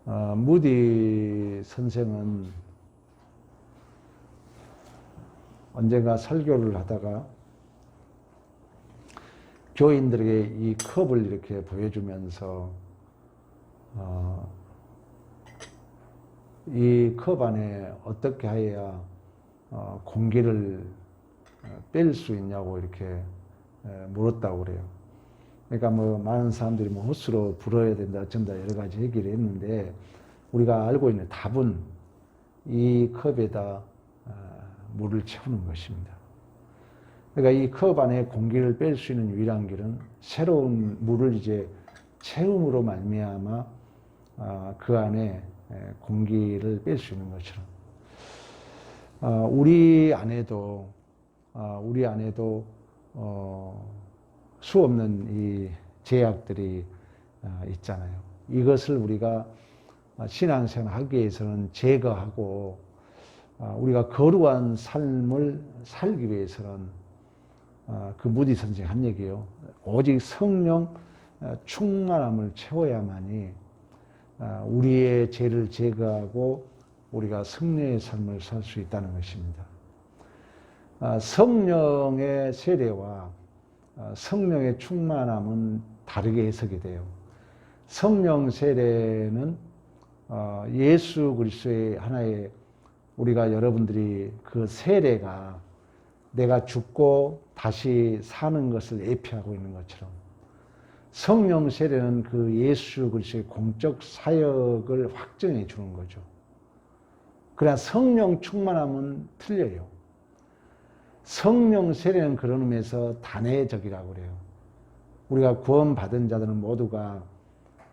무디 선생은 언젠가 설교를 하다가 교인들에게 이 컵을 이렇게 보여주면서 이 컵 안에 어떻게 해야 공기를 뺄 수 있냐고 이렇게 물었다고 그래요. 그러니까 많은 사람들이 호스로 불어야 된다, 어쩐다 여러 가지 얘기를 했는데 우리가 알고 있는 답은 이 컵에다 물을 채우는 것입니다. 그러니까 이 컵 안에 공기를 뺄 수 있는 유일한 길은 새로운 물을 이제 채움으로 말미암아 그 안에 공기를 뺄 수 있는 것처럼 우리 안에도 수없는 이 제약들이 있잖아요. 이것을 우리가 신앙생활 하기 위해서는 제거하고 우리가 거룩한 삶을 살기 위해서는 그 무디 선생이 한 얘기예요. 오직 성령 충만함을 채워야만이 우리의 죄를 제거하고 우리가 승리의 삶을 살 수 있다는 것입니다. 성령의 세례와 성령의 충만함은 다르게 해석이 돼요. 성령 세례는 예수 그리스도의 하나의 우리가 여러분들이 그 세례가 내가 죽고 다시 사는 것을 예표하고 있는 것처럼 성령 세례는 그 예수 그리스도의 공적 사역을 확정해 주는 거죠. 그러나 성령 충만함은 틀려요. 성령 세례는 그런 의미에서 단회적이라고 그래요. 우리가 구원받은 자들은 모두가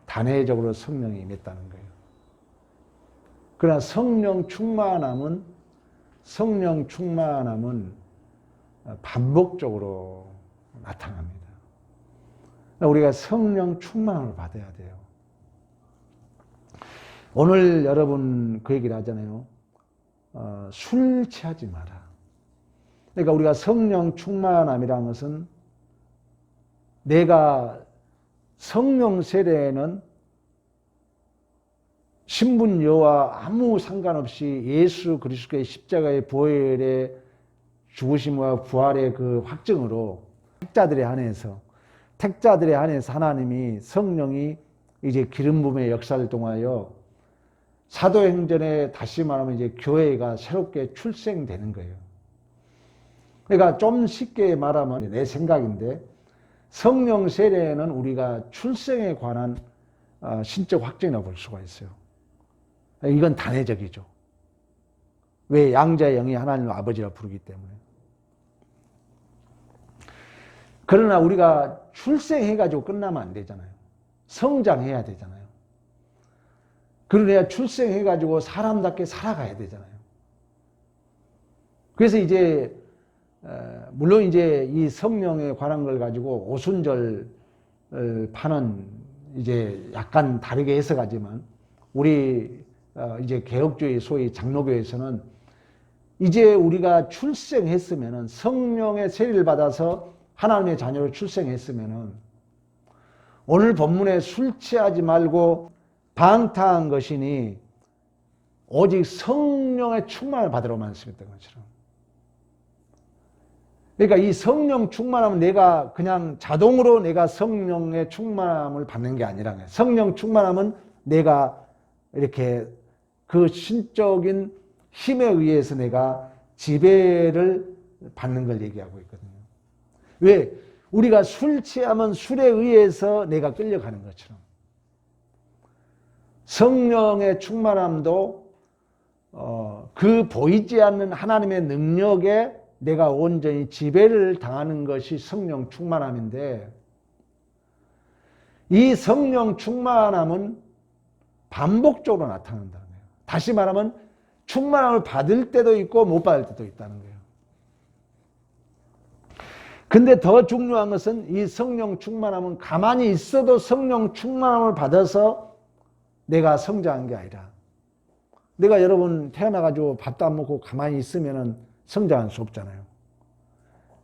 단회적으로 성령이 임했다는 거예요. 그러나 성령 충만함은 반복적으로 나타납니다. 우리가 성령 충만함을 받아야 돼요. 오늘 여러분 그 얘기를 하잖아요. 술 취하지 마라. 그러니까 우리가 성령 충만함이라는 것은 내가 성령 세례는 신분여와 아무 상관없이 예수 그리스도의 십자가의 보혈의 죽으심과 부활의 그 확증으로 택자들에 한해서 하나님이 성령이 이제 기름 부음의 역사를 통하여 사도행전에 다시 말하면 이제 교회가 새롭게 출생되는 거예요. 그러니까 좀 쉽게 말하면 내 생각인데 성령 세례는 우리가 출생에 관한 신적 확증이라고 볼 수가 있어요. 이건 단회적이죠. 왜? 양자의 영이 하나님을 아버지라 부르기 때문에. 그러나 우리가 출생해가지고 끝나면 안 되잖아요. 성장해야 되잖아요. 그러나 출생해가지고 사람답게 살아가야 되잖아요. 그래서 이제 물론 이제 이 성령에 관한 걸 가지고 오순절 파는 이제 약간 다르게 해석하지만 우리 이제 개혁주의 소위 장로교에서는 이제 우리가 출생했으면은 성령의 세례를 받아서 하나님의 자녀로 출생했으면은 오늘 본문에 술 취하지 말고 방탕한 것이니 오직 성령의 충만을 받으러 말씀했던 것처럼. 그러니까 이 성령 충만함은 내가 그냥 자동으로 내가 성령의 충만함을 받는 게 아니라 성령 충만함은 내가 이렇게 그 신적인 힘에 의해서 내가 지배를 받는 걸 얘기하고 있거든요. 왜? 우리가 술 취하면 술에 의해서 내가 끌려가는 것처럼 성령의 충만함도 그 보이지 않는 하나님의 능력에 내가 온전히 지배를 당하는 것이 성령 충만함인데 이 성령 충만함은 반복적으로 나타난다는 거예요. 다시 말하면 충만함을 받을 때도 있고 못 받을 때도 있다는 거예요. 근데 더 중요한 것은 이 성령 충만함은 가만히 있어도 성령 충만함을 받아서 내가 성장한 게 아니라 내가 여러분 태어나가지고 밥도 안 먹고 가만히 있으면 성장할 수 없잖아요.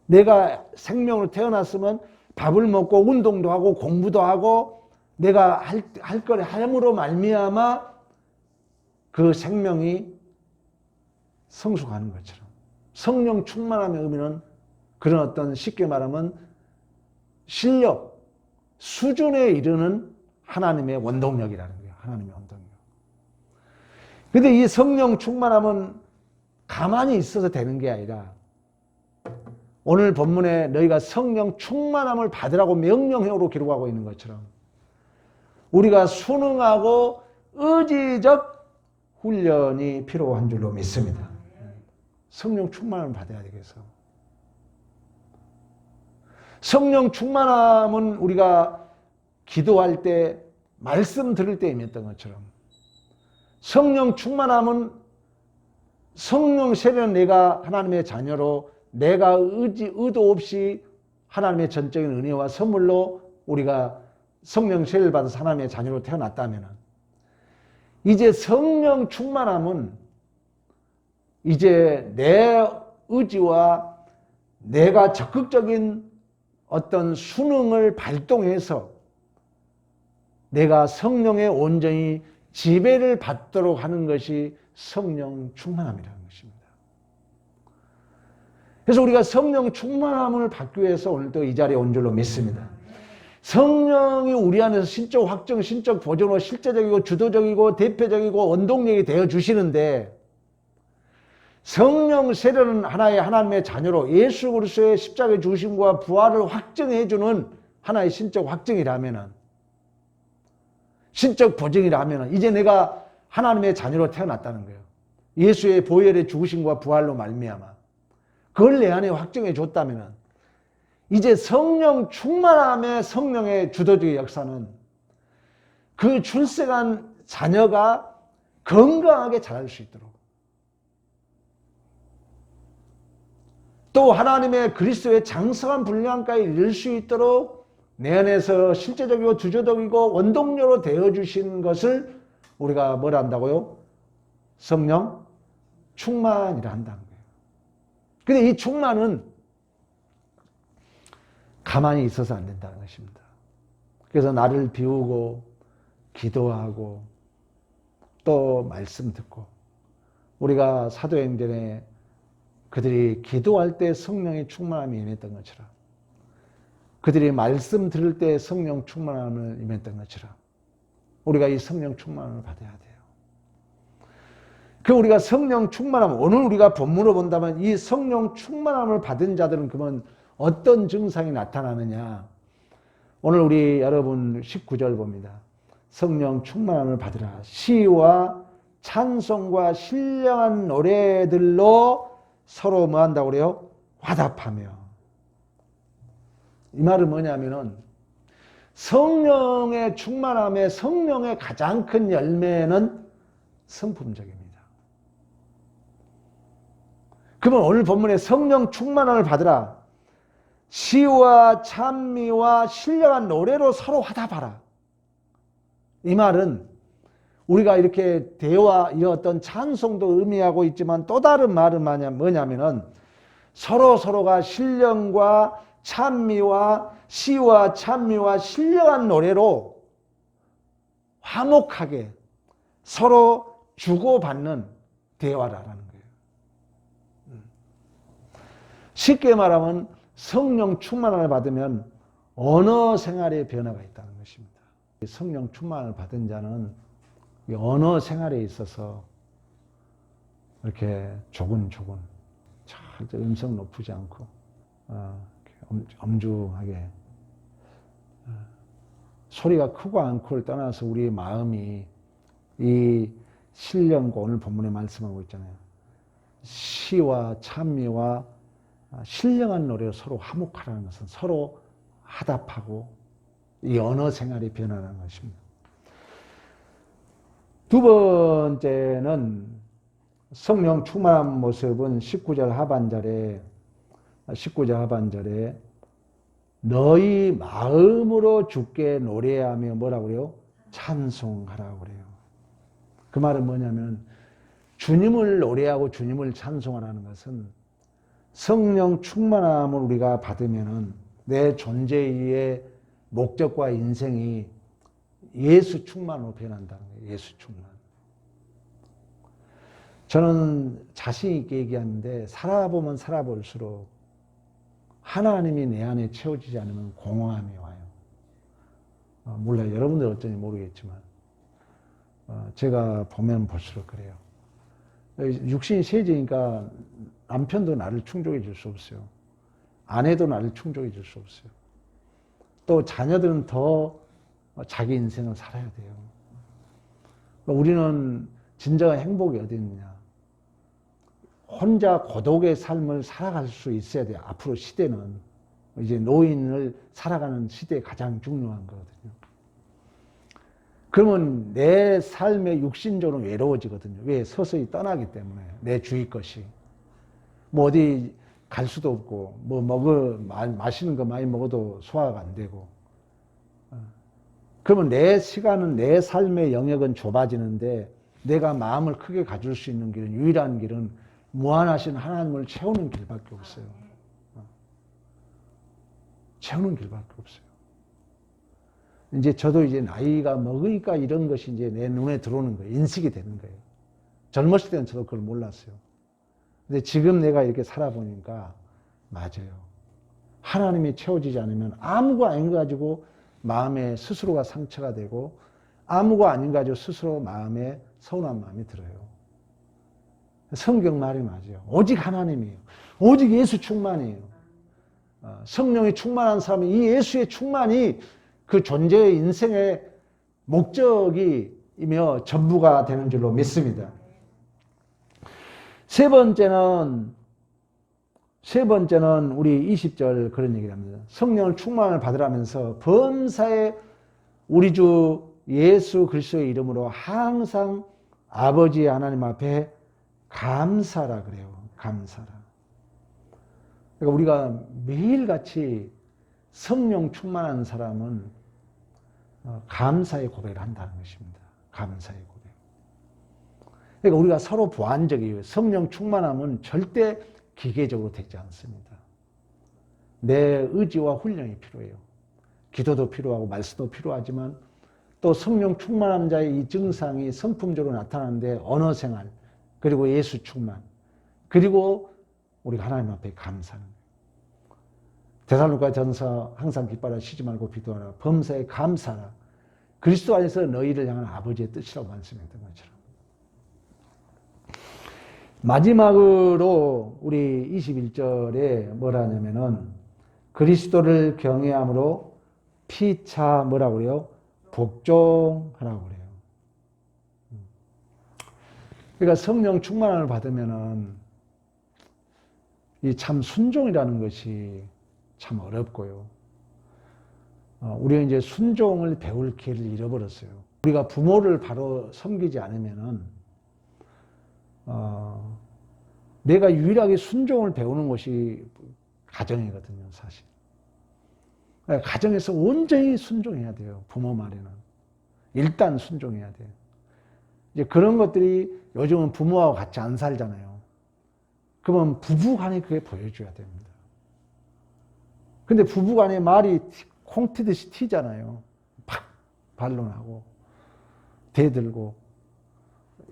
내가 생명으로 태어났으면 밥을 먹고 운동도 하고 공부도 하고 내가 할 거를 함으로 말미암아 그 생명이 성숙하는 것처럼 성령 충만함의 의미는 그런 어떤 쉽게 말하면 실력, 수준에 이르는 하나님의 원동력이라는 거예요. 하나님의 원동력. 근데 이 성령 충만함은 가만히 있어서 되는 게 아니라 오늘 본문에 너희가 성령 충만함을 받으라고 명령형으로 기록하고 있는 것처럼 우리가 순응하고 의지적 훈련이 필요한 줄로 믿습니다. 성령 충만함을 받아야 되겠어. 성령 충만함은 우리가 기도할 때, 말씀 들을 때 임했던 것처럼 성령 충만함은 성령 세례는 내가 하나님의 자녀로 내가 의도 없이 하나님의 전적인 은혜와 선물로 우리가 성령 세례를 받아서 하나님의 자녀로 태어났다면 이제 성령 충만함은 이제 내 의지와 내가 적극적인 어떤 수능을 발동해서 내가 성령의 온전히 지배를 받도록 하는 것이 성령 충만함이라는 것입니다. 그래서 우리가 성령 충만함을 받기 위해서 오늘도 이 자리에 온 줄로 믿습니다. 성령이 우리 안에서 신적 확정, 신적 보존으로 실제적이고 주도적이고 대표적이고 원동력이 되어 주시는데 성령 세례는 하나의 하나님의 자녀로 예수 그리스도의 십자가의 죽으심과 부활을 확정해 주는 하나의 신적 확정이라면 신적 보증이라면 이제 내가 하나님의 자녀로 태어났다는 거예요. 예수의 보혈의 죽으심과 부활로 말미암아 그걸 내 안에 확정해 줬다면 이제 성령 충만함의 성령의 주도적인 역사는 그 출생한 자녀가 건강하게 자랄 수 있도록 또 하나님의 그리스도의 장성한 분량까지 이룰 수 있도록 내 안에서 실제적이고 주도적이고 원동력으로 되어주신 것을 우리가 뭘 한다고요? 성령 충만이라 한다는 거예요. 근데 이 충만은 가만히 있어서 안 된다는 것입니다. 그래서 나를 비우고 기도하고 또 말씀 듣고 우리가 사도행전에 그들이 기도할 때 성령의 충만함이 임했던 것처럼 그들이 말씀 들을 때 성령 충만함을 임했던 것처럼 우리가 이 성령 충만함을 받아야 돼요. 그 우리가 성령 충만함, 오늘 우리가 본문으로 본다면 이 성령 충만함을 받은 자들은 그러면 어떤 증상이 나타나느냐. 오늘 우리 여러분 19절 봅니다. 성령 충만함을 받으라. 시와 찬송과 신령한 노래들로 서로 뭐 한다고 그래요? 화답하며. 이 말은 뭐냐면은 성령의 충만함에 성령의 가장 큰 열매는 성품적입니다. 그러면 오늘 본문에 성령 충만함을 받으라. 시와 찬미와 신령한 노래로 서로 화답하라. 이 말은 우리가 이렇게 대화, 이 어떤 찬송도 의미하고 있지만 또 다른 말은 뭐냐면은 서로가 신령과 찬미와 시와 찬미와 신령한 노래로 화목하게 서로 주고받는 대화라는 거예요. 쉽게 말하면 성령 충만함을 받으면 언어 생활의 변화가 있다는 것입니다. 성령 충만함을 받은 자는 언어 생활에 있어서 이렇게 조근조근 잘 음성 높이지 않고 엄중하게 소리가 크고 않고를 떠나서 우리의 마음이 이 신령과 오늘 본문에 말씀하고 있잖아요. 시와 찬미와 신령한 노래로 서로 화목하라는 것은 서로 화답하고 이 언어 생활이 변하는 것입니다. 두 번째는 성령 충만한 모습은 19절 하반절에 너희 마음으로 주께 노래하며 뭐라고 그래요? 찬송하라고 그래요. 그 말은 뭐냐면 주님을 노래하고 주님을 찬송하라는 것은 성령 충만함을 우리가 받으면은 내 존재의 목적과 인생이 예수 충만으로 변한다는 거예요. 예수 충만. 저는 자신 있게 얘기하는데 살아보면 살아볼수록 하나님이 내 안에 채워지지 않으면 공허함이 와요. 몰라요. 여러분들 어쩐지 모르겠지만 제가 보면 볼수록 그래요. 육신이 세지니까 남편도 나를 충족해 줄 수 없어요. 아내도 나를 충족해 줄 수 없어요. 또 자녀들은 더 자기 인생을 살아야 돼요. 우리는 진정한 행복이 어디 있느냐. 혼자 고독의 삶을 살아갈 수 있어야 돼요. 앞으로 시대는 이제 노인을 살아가는 시대에 가장 중요한 거거든요. 그러면 내 삶의 육신적으로 외로워지거든요. 왜? 서서히 떠나기 때문에. 내 주위 것이. 뭐 어디 갈 수도 없고, 뭐 마시는 거 많이 먹어도 소화가 안 되고. 그러면 내 시간은, 내 삶의 영역은 좁아지는데 내가 마음을 크게 가질 수 있는 길은, 유일한 길은 무한하신 하나님을 채우는 길밖에 없어요. 채우는 길밖에 없어요. 이제 저도 이제 나이가 먹으니까 이런 것이 이제 내 눈에 들어오는 거예요. 인식이 되는 거예요. 젊었을 때는 저도 그걸 몰랐어요. 근데 지금 내가 이렇게 살아보니까 맞아요. 하나님이 채워지지 않으면 아무거 아닌 거 가지고 마음에 스스로가 상처가 되고 아무거 아닌 거 가지고 스스로 마음에 서운한 마음이 들어요. 성경 말이 맞아요. 오직 하나님이에요. 오직 예수 충만이에요. 성령이 충만한 사람이 이 예수의 충만이 그 존재의 인생의 목적이며 전부가 되는 줄로 믿습니다. 세 번째는 우리 20절 그런 얘기를 합니다. 성령을 충만을 받으라면서 범사에 우리 주 예수 그리스도의 이름으로 항상 아버지 하나님 앞에 감사라 그래요. 감사라. 그러니까 우리가 매일같이 성령 충만한 사람은 감사의 고백을 한다는 것입니다. 감사의 고백. 그러니까 우리가 서로 보완적이에요. 성령 충만함은 절대 기계적으로 되지 않습니다. 내 의지와 훈련이 필요해요. 기도도 필요하고 말씀도 필요하지만 또 성령 충만한 자의 이 증상이 성품적으로 나타나는데 언어 생활, 그리고 예수 충만, 그리고 우리가 하나님 앞에 감사하는 거예요. 데살로니가 전서 항상 기뻐하라 쉬지 말고 기도하라 범사에 감사하라. 그리스도 안에서 너희를 향한 아버지의 뜻이라고 말씀했던 것처럼. 마지막으로 우리 21절에 뭐라 하냐면은 그리스도를 경외함으로 피차 뭐라고 그래요? 복종하라고 그래요. 그러니까 성령 충만함을 받으면은 이 참 순종이라는 것이 참 어렵고요. 우리가 이제 순종을 배울 기회를 잃어버렸어요. 우리가 부모를 바로 섬기지 않으면은 내가 유일하게 순종을 배우는 것이 가정이거든요, 사실. 가정에서 온전히 순종해야 돼요, 부모 말에는. 일단 순종해야 돼요. 이제 그런 것들이 요즘은 부모하고 같이 안 살잖아요. 그러면 부부간에 그게 보여줘야 됩니다. 근데 부부간에 말이 콩 튀듯이 튀잖아요. 팍 반론하고 대들고.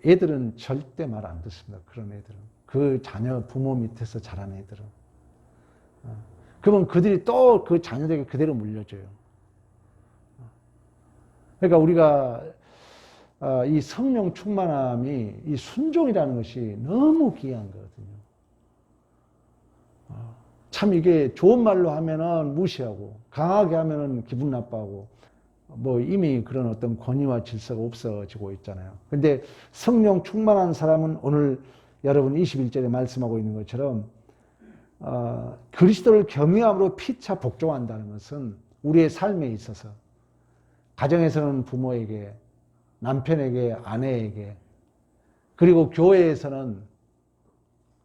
애들은 절대 말 안 듣습니다. 그런 애들은. 그 자녀 부모 밑에서 자란 애들은. 그러면 그들이 또 그 자녀들에게 그대로 물려줘요. 그러니까 우리가 이 성령 충만함이 이 순종이라는 것이 너무 귀한 거거든요. 참 이게 좋은 말로 하면은 무시하고 강하게 하면은 기분 나빠하고 뭐 이미 그런 어떤 권위와 질서가 없어지고 있잖아요. 근데 성령 충만한 사람은 오늘 여러분 21절에 말씀하고 있는 것처럼 그리스도를 경외함으로 피차 복종한다는 것은 우리의 삶에 있어서 가정에서는 부모에게, 남편에게, 아내에게, 그리고 교회에서는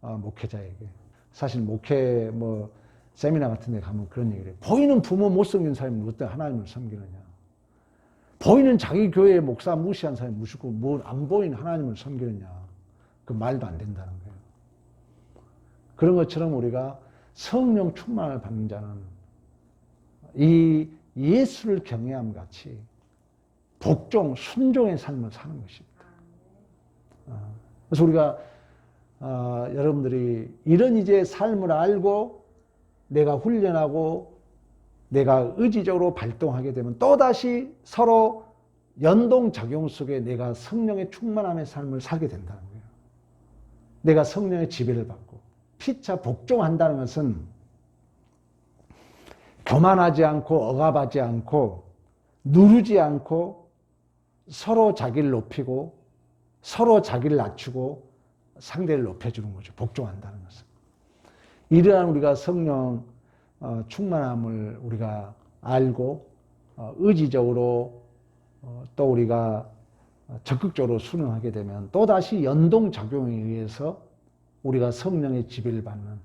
목회자에게. 사실 목회 세미나 같은 데 가면 그런 얘기를 해요. 보이는 부모 못 섬기는 사람이 어떻게 하나님을 섬기느냐. 보이는 자기 교회의 목사 무시한 사람이 무시고 뭘 안 보이는 하나님을 섬기느냐. 그 말도 안 된다는 거예요. 그런 것처럼 우리가 성령 충만을 받는 자는 이 예수를 경외함 같이 복종, 순종의 삶을 사는 것입니다. 그래서 우리가 여러분들이 이런 이제 삶을 알고 내가 훈련하고 내가 의지적으로 발동하게 되면 또다시 서로 연동작용 속에 내가 성령의 충만함의 삶을 살게 된다는 거예요. 내가 성령의 지배를 받고 피차 복종한다는 것은 교만하지 않고 억압하지 않고 누르지 않고 서로 자기를 높이고 서로 자기를 낮추고 상대를 높여주는 거죠. 복종한다는 것은. 이러한 우리가 성령 충만함을 우리가 알고 의지적으로 또 우리가 적극적으로 순응하게 되면 또다시 연동작용에 의해서 우리가 성령의 지배를 받는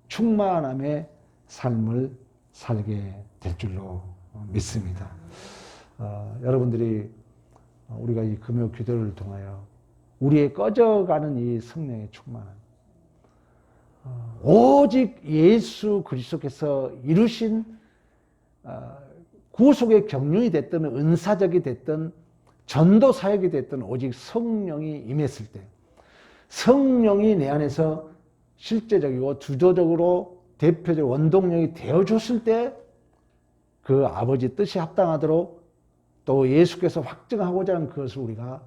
충만함의 삶을 살게 될 줄로 믿습니다. 여러분들이 우리가 이 금요 기도를 통하여 우리의 꺼져가는 이 성령의 충만함, 오직 예수 그리스도께서 이루신 구속의 경륜이 됐든 은사적이 됐든 전도 사역이 됐든 오직 성령이 임했을 때, 성령이 내 안에서 실제적이고 주도적으로 대표적 원동력이 되어줬을 때 그 아버지 뜻이 합당하도록 또 예수께서 확증하고자 하는 그것을 우리가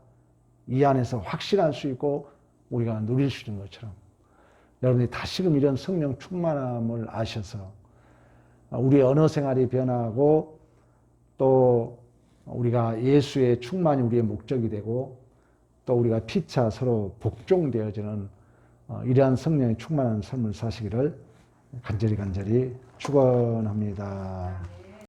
이 안에서 확신할 수 있고 우리가 누릴 수 있는 것처럼 여러분이 다시금 이런 성령 충만함을 아셔서 우리의 언어 생활이 변화하고 또 우리가 예수의 충만이 우리의 목적이 되고 또 우리가 피차 서로 복종되어지는 이러한 성령의 충만한 삶을 사시기를 간절히 축원합니다.